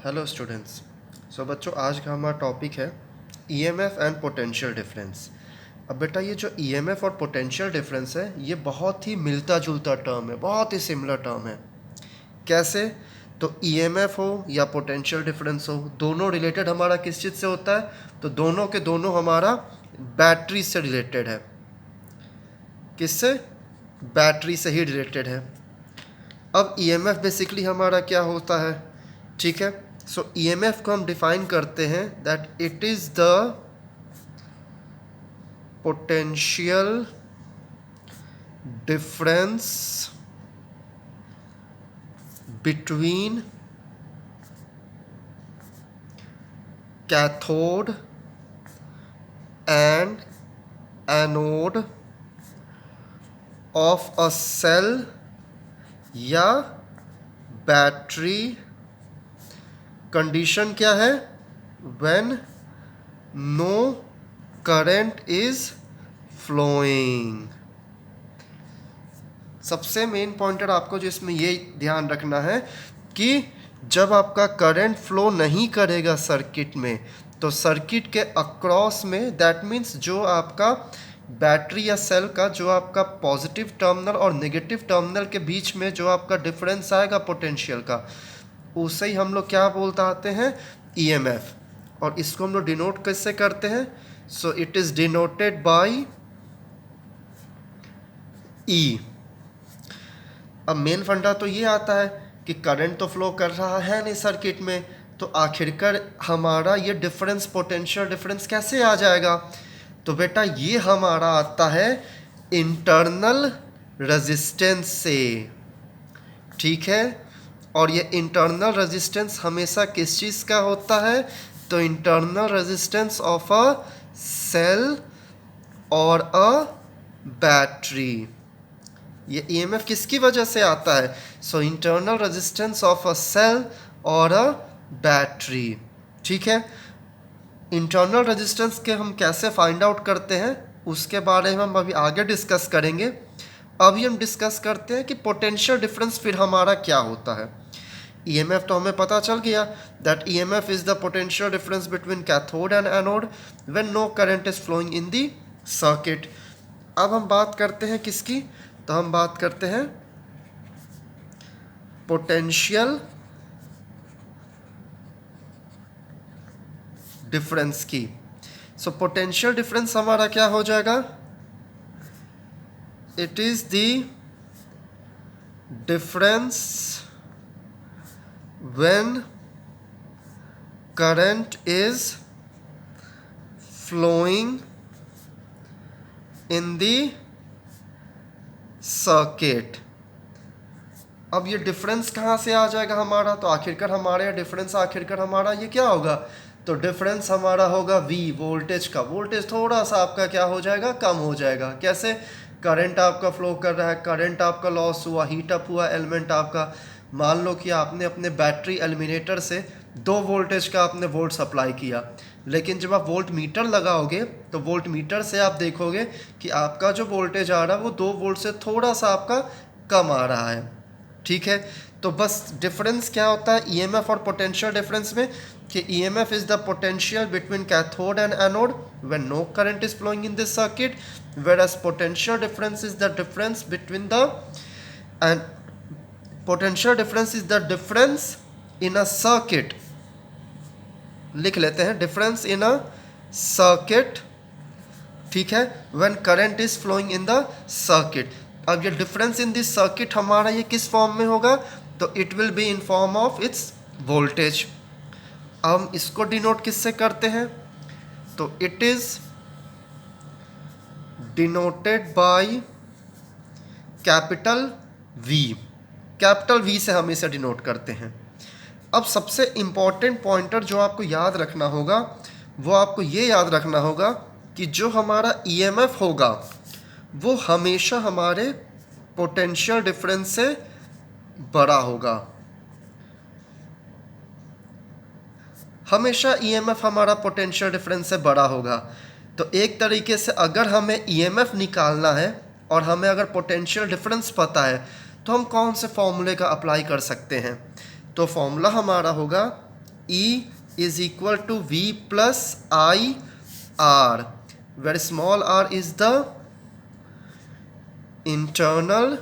Hello students. बच्चों, आज का हमारा टॉपिक है ईएमएफ एंड पोटेंशियल डिफरेंस। अब बेटा, ये जो ईएमएफ और पोटेंशियल डिफरेंस है ये बहुत ही मिलता जुलता टर्म है, बहुत ही सिमिलर टर्म है। कैसे? तो ईएमएफ हो या पोटेंशियल डिफरेंस हो, दोनों रिलेटेड हमारा किस चीज़ से होता है? तो दोनों के दोनों हमारा बैटरी से रिलेटेड है। किससे? बैटरी से ही रिलेटेड है। अब ईएमएफ बेसिकली हमारा क्या होता है? ठीक है, सो ईएमएफ को हम डिफाइन करते हैं that it is the potential difference between cathode and anode of a cell या बैटरी। कंडीशन क्या है? When no current is flowing. सबसे मेन पॉइंटर आपको जो इसमें ये ध्यान रखना है कि जब आपका करंट फ्लो नहीं करेगा सर्किट में, तो सर्किट के अक्रॉस में, दैट मीन्स जो आपका बैटरी या सेल का जो आपका पॉजिटिव टर्मिनल और नेगेटिव टर्मिनल के बीच में जो आपका डिफरेंस आएगा पोटेंशियल का, उसे ही हम लोग क्या बोलते आते हैं? ईएमएफ। और इसको हम लोग डिनोट कैसे करते हैं? So it is denoted by E. अब मेन फंडा तो ये आता है कि करंट तो फ्लो कर रहा है नहीं सर्किट में, तो आखिरकार हमारा ये डिफरेंस, पोटेंशियल डिफरेंस कैसे आ जाएगा? तो बेटा ये हमारा आता है इंटरनल रेजिस्टेंस से। ठीक है, और ये इंटरनल रेजिस्टेंस हमेशा किस चीज़ का होता है? तो internal resistance of a cell और अ बैटरी। ये ईएमएफ किसकी वजह से आता है? So internal resistance of a cell और अ बैटरी। ठीक है, इंटरनल रेजिस्टेंस के हम कैसे फाइंड आउट करते हैं उसके बारे में हम अभी आगे डिस्कस करेंगे। अभी हम डिस्कस करते हैं कि पोटेंशियल डिफरेंस फिर हमारा क्या होता है। ईएमएफ तो हमें पता चल गया that EMF is the potential difference between cathode and anode when no current is flowing in the circuit. अब हम बात करते हैं किसकी? तो हम बात करते हैं पोटेंशियल डिफरेंस की। सो पोटेंशियल डिफरेंस हमारा क्या हो जाएगा? It is the difference when current is flowing in the circuit. अब ये डिफरेंस कहाँ से आ जाएगा हमारा? तो आखिरकार हमारे डिफरेंस आखिरकार हमारा ये क्या होगा? तो डिफरेंस हमारा होगा V, वोल्टेज का। वोल्टेज थोड़ा सा आपका क्या हो जाएगा? कम हो जाएगा। कैसे? करंट आपका फ्लो कर रहा है, करंट आपका लॉस हुआ, हीट अप हुआ एलिमेंट आपका। मान लो कि आपने अपने बैटरी एलिमिनेटर से 2 वोल्टेज का आपने वोल्ट सप्लाई किया, लेकिन जब आप वोल्ट मीटर लगाओगे तो वोल्ट मीटर से आप देखोगे कि आपका जो वोल्टेज आ रहा है वो 2 वोल्ट से थोड़ा सा आपका कम आ रहा है। ठीक है, तो बस डिफरेंस क्या होता है ईएमएफ और पोटेंशियल डिफरेंस में कि EMF is the potential between cathode and anode when no current is flowing in this circuit, whereas potential difference is the difference between the and potential difference is the difference in a circuit। लिख लेते हैं difference in a circuit. ठीक है, when current is flowing in the circuit। अब ये difference in this circuit हमारा ये किस फॉर्म में होगा? तो it will be in form of its voltage. हम इसको डिनोट किससे करते हैं? तो it is denoted by capital V। Capital V से हम इसे डिनोट करते हैं। अब सबसे इम्पॉर्टेंट पॉइंटर जो आपको याद रखना होगा वो आपको ये याद रखना होगा कि जो हमारा ईएमएफ होगा वो हमेशा हमारे पोटेंशियल डिफरेंस से बड़ा होगा। हमेशा ईएमएफ हमारा पोटेंशियल डिफरेंस से बड़ा होगा। तो एक तरीके से अगर हमें ईएमएफ निकालना है और हमें अगर पोटेंशियल डिफरेंस पता है तो हम कौन से फॉर्मूले का अप्लाई कर सकते हैं? तो फॉर्मूला हमारा होगा E is equal to V plus I R, where small r is the internal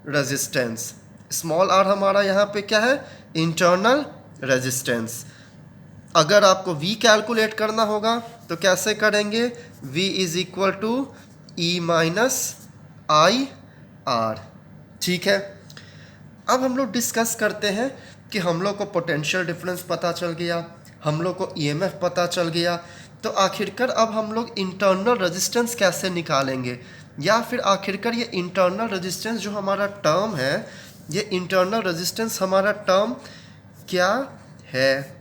resistance. Small r हमारा यहाँ पे क्या है, इंटरनल रेजिस्टेंस। अगर आपको V कैलकुलेट करना होगा तो कैसे करेंगे, V is equal to E minus I R. ठीक है, अब हम लोग डिस्कस करते हैं कि हम लोग को पोटेंशियल डिफरेंस पता चल गया, हम लोग को EMF पता चल गया, तो आखिरकार अब हम लोग इंटरनल रेजिस्टेंस कैसे निकालेंगे, या फिर आखिरकार ये इंटरनल रेजिस्टेंस जो हमारा टर्म है, ये इंटरनल रेजिस्टेंस हमारा टर्म क्या है।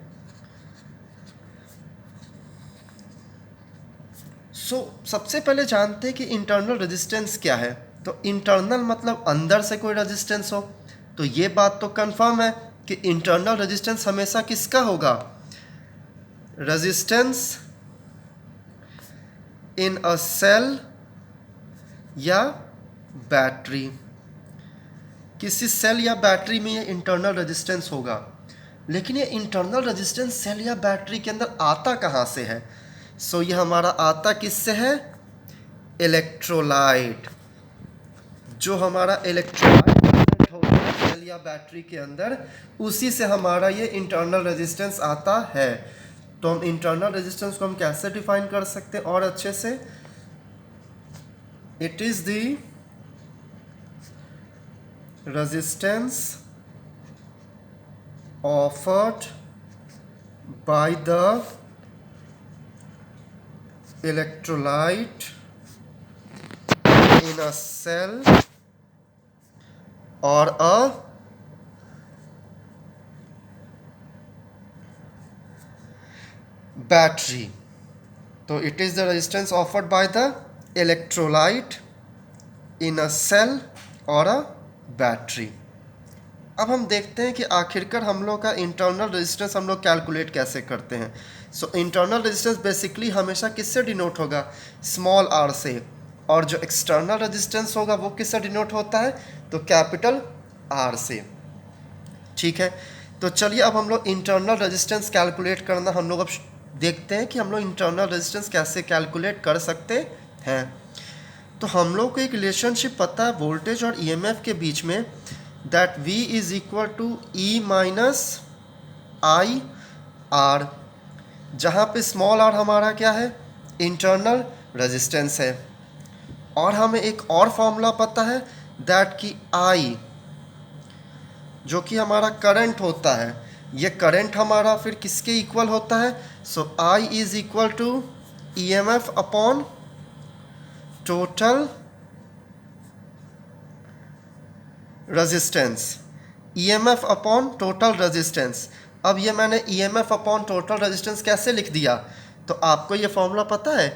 सबसे पहले जानते हैं कि इंटरनल रेजिस्टेंस क्या है। तो इंटरनल मतलब अंदर से कोई रेजिस्टेंस हो, तो ये बात तो कंफर्म है कि इंटरनल रेजिस्टेंस हमेशा किसका होगा, रेजिस्टेंस इन अ सेल या बैटरी। किसी सेल या बैटरी में ये इंटरनल रेजिस्टेंस होगा। लेकिन ये इंटरनल रेजिस्टेंस सेल या बैटरी के अंदर आता कहाँ से है, ये हमारा आता किससे है, इलेक्ट्रोलाइट। जो हमारा इलेक्ट्रोलाइट होता है सेल या बैटरी के अंदर, उसी से हमारा ये इंटरनल रेजिस्टेंस आता है। तो हम इंटरनल रेजिस्टेंस को हम कैसे डिफाइन कर सकते हैं और अच्छे से, it is the resistance offered by the electrolyte in a cell or a battery. तो it is the resistance offered by the electrolyte in a cell or a battery. अब हम देखते हैं कि आखिरकार हम लोग का इंटरनल रेजिस्टेंस हम लोग कैलकुलेट कैसे करते हैं। इंटरनल रेजिस्टेंस बेसिकली हमेशा किससे डिनोट होगा, स्मॉल आर से, और जो एक्सटर्नल रेजिस्टेंस होगा वो किससे डिनोट होता है, तो कैपिटल आर से। ठीक है, तो चलिए अब हम लोग इंटरनल रेजिस्टेंस कैलकुलेट करना हम लोग अब देखते हैं कि हम लोग इंटरनल रेजिस्टेंस कैसे कैलकुलेट कर सकते हैं। तो हम लोग को एक रिलेशनशिप पता है वोल्टेज और EMF के बीच में, that V is equal to E minus I R, जहाँ पे स्मॉल r हमारा क्या है, इंटरनल रेजिस्टेंस है। और हमें एक और फॉर्मूला पता है that कि I जो कि हमारा करंट होता है, ये करंट हमारा फिर किसके इक्वल होता है, I is equal to EMF upon total resistance, EMF upon total resistance. अब ये मैंने EMF अपॉन टोटल रेजिस्टेंस कैसे लिख दिया, तो आपको ये फॉर्मूला पता है,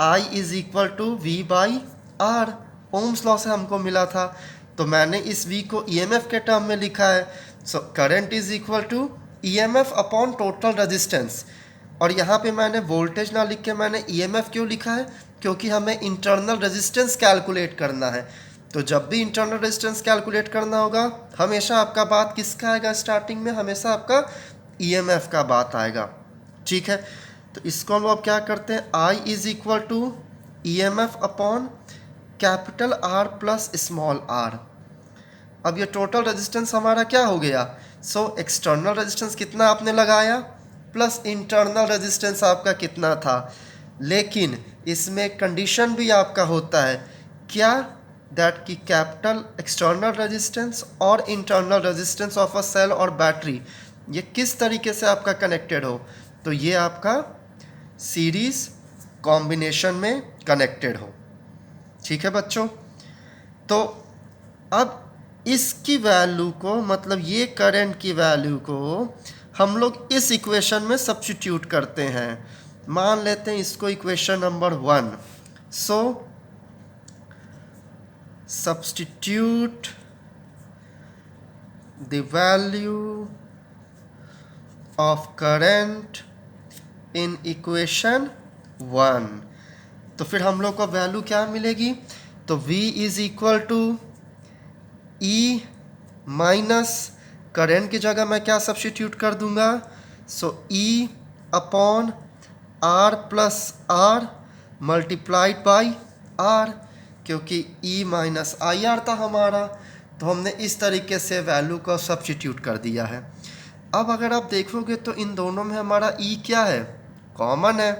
I is equal to V by R, Ohm's law से हमको मिला था। तो मैंने इस V को EMF के टर्म में लिखा है। Current is equal to EMF upon total resistance. और यहाँ पे मैंने वोल्टेज ना लिख के मैंने EMF क्यों लिखा है, क्योंकि हमें इंटरनल रेजिस्टेंस कैलकुलेट करना है। तो जब भी इंटरनल रेजिस्टेंस कैलकुलेट करना होगा, हमेशा आपका बात किसका आएगा, स्टार्टिंग में हमेशा आपका EMF का बात आएगा। ठीक है, तो इसको हम लोग क्या करते हैं, I is equal to EMF upon capital R plus small r। अब ये टोटल रेजिस्टेंस हमारा क्या हो गया, एक्सटर्नल रेजिस्टेंस कितना आपने लगाया प्लस इंटरनल रेजिस्टेंस आपका कितना था। लेकिन इसमें कंडीशन भी आपका होता है क्या, दैट की कैपिटल एक्सटर्नल रेजिस्टेंस और internal resistance of a cell और बैटरी ये किस तरीके से आपका कनेक्टेड हो, तो ये आपका सीरीज कॉम्बिनेशन में कनेक्टेड हो। ठीक है बच्चों, तो अब इसकी वैल्यू को, मतलब ये करंट की वैल्यू को हम लोग इस इक्वेशन में सब्स्टिट्यूट करते हैं। मान लेते हैं इसको equation number 1। substitute the value of current in equation 1। तो फिर हम लोग को वैल्यू क्या मिलेगी, तो V is equal to E minus current की जगह मैं क्या सब्स्टिट्यूट कर दूंगा, so E upon R plus R multiplied by R, क्योंकि ई माइनस आई आर था हमारा, तो हमने इस तरीके से वैल्यू को सब्स्टिट्यूट कर दिया है। अब अगर आप देखोगे तो इन दोनों में हमारा ई क्या है, कॉमन है,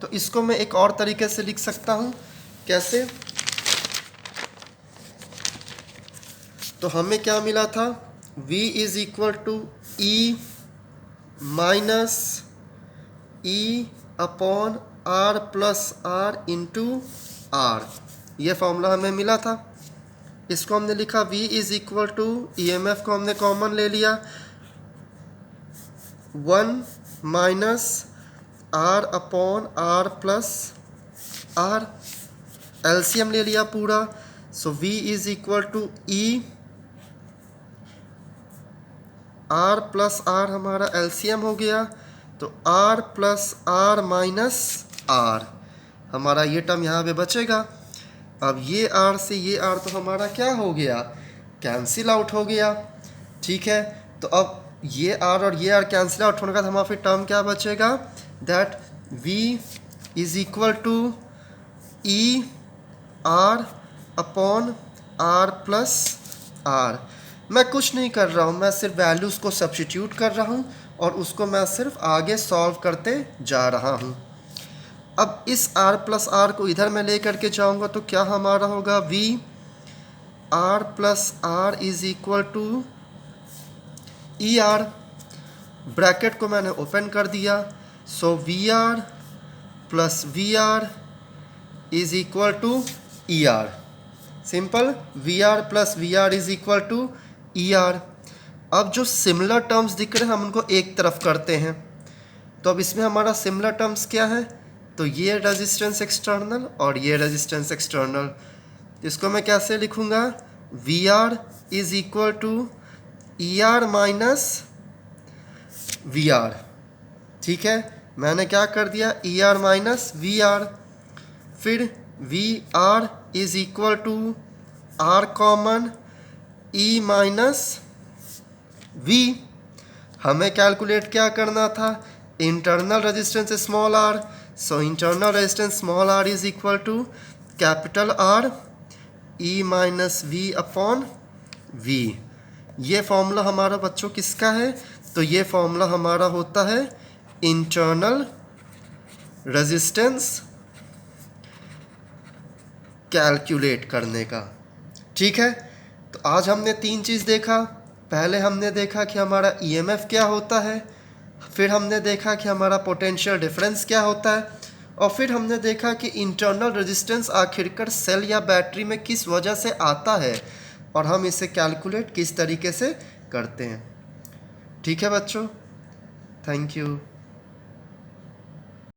तो इसको मैं एक और तरीके से लिख सकता हूँ। कैसे, तो हमें क्या मिला था, v is equal to E minus E upon R plus R into R, ये फॉर्मूला हमें मिला था। इसको हमने लिखा v is equal to E M F को हमने कॉमन ले लिया, 1 minus R upon R plus R, LCM ले लिया पूरा, so v is equal to E R plus R हमारा एलसीएम हो गया, तो R plus R minus R, हमारा ये टर्म यहाँ पे बचेगा। अब ये आर से ये आर तो हमारा क्या हो गया, कैंसिल आउट हो गया। ठीक है, तो अब ये आर और ये आर कैंसिल आउट होने का हमारा फिर टर्म क्या बचेगा, that v is equal to E R upon R plus R. मैं कुछ नहीं कर रहा हूँ, मैं सिर्फ वैल्यूज़ को सब्स्टिट्यूट कर रहा हूँ और उसको मैं सिर्फ आगे सॉल्व करते जा रहा हूँ। अब इस r प्लस आर को इधर मैं ले करके जाऊँगा तो क्या हमारा होगा, v R plus R is equal to E R, bracket को मैंने ओपन कर दिया, so V R plus V R is equal to E R, simple, V R plus V R is equal to E R. अब जो similar terms दिख रहे हैं हम उनको एक तरफ करते हैं, तो अब इसमें हमारा सिमिलर टर्म्स क्या है, तो ये रेजिस्टेंस एक्सटर्नल और ये रेजिस्टेंस एक्सटर्नल, इसको मैं कैसे लिखूँगा, V R is equal to E R minus V R. ठीक है, मैंने क्या कर दिया, E R minus V R, फिर V R is equal to R common E minus V. हमें कैलकुलेट क्या करना था, internal resistance small R, so internal resistance small R is equal to capital R E minus V upon V. ये formula हमारा बच्चों किसका है, तो ये फॉर्मूला हमारा होता है इंटरनल रेजिस्टेंस कैलकुलेट करने का। ठीक है, तो आज हमने 3 चीज़ देखा। पहले हमने देखा कि हमारा ईएमएफ क्या होता है, फिर हमने देखा कि हमारा पोटेंशियल डिफरेंस क्या होता है, और फिर हमने देखा कि इंटरनल रेजिस्टेंस आखिरकार सेल या बैटरी में किस वजह से आता है और हम इसे कैलकुलेट किस तरीके से करते हैं। ठीक है बच्चों, थैंक यू।